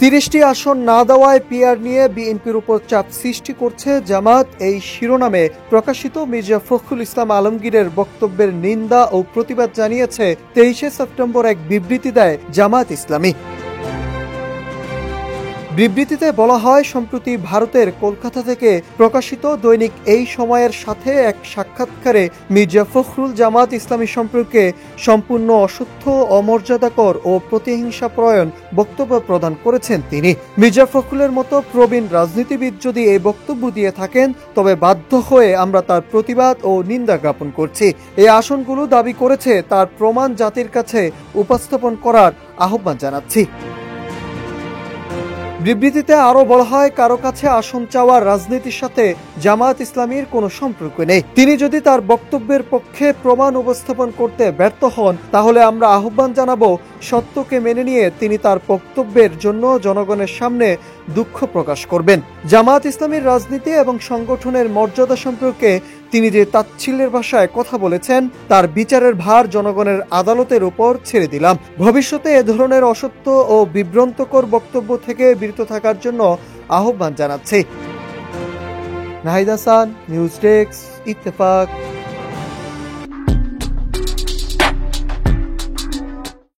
30টি আসন না দেওয়ায় পিআর নিয়ে বিএনপির উপর চাপ সৃষ্টি করছে জামাত, এই শিরোনামে প্রকাশিত মির্জা ফখরুল ইসলাম আলমগীরের বক্তব্যের নিন্দা ও প্রতিবাদ জানিয়েছে 23শে সেপ্টেম্বর এক বিবৃতি দেয় জামাত ইসলামী। বিবৃতিতে বলা হয়, সম্প্রতি ভারতের কলকাতা থেকে প্রকাশিত দৈনিক এই সময়ের সাথে এক সাক্ষাৎকারে মির্জা ফখরুল জামাত ইসলামী সম্পর্কে সম্পূর্ণ অসত্য, অমর্যাদাকর ও প্রতিহিংসাপরায়ণ বক্তব্য প্রদান করেছেন তিনি। মির্জা ফখরুলের মতো প্রবীণ রাজনীতিবিদ যদি এই বক্তব্য দিয়ে থাকেন, তবে বাধ্য হয়ে আমরা তার প্রতিবাদ ও নিন্দা জ্ঞাপন করছি। এই আসনগুলো দাবি করেছে তার প্রমাণ জাতির কাছে উপস্থাপন করার আহ্বান জানাচ্ছি। বিবৃতিতে আরো বলা হয়, কারো কাছে আসন চাওয়ার রাজনীতির সাথে জামায়াত ইসলামীর কোনো সম্পর্ক নেই। তিনি যদি তার বক্তব্যের পক্ষে প্রমাণ উপস্থাপন করতে ব্যর্থ হন, তাহলে আমরা আহ্বান জানাবো সত্যকে মেনে নিয়ে তিনি তার বক্তব্যের জন্য জনগণের সামনে দুঃখ প্রকাশ করবেন। জামায়াত ইসলামীর রাজনীতি এবং সংগঠনের মর্যাদা সম্পর্কে তিনি যে তাচ্ছিল্যের ভাষায় কথা বলেছেন, তার বিচারের ভার জনগণের আদালতের উপর ছেড়ে দিলাম। ভবিষ্যতে এ ধরনের অসত্য ও বিভ্রান্তকর বক্তব্য থেকে বিরত থাকার জন্য আহ্বান জানাচ্ছি। Nahid Hasan, news desk, Ittefaq.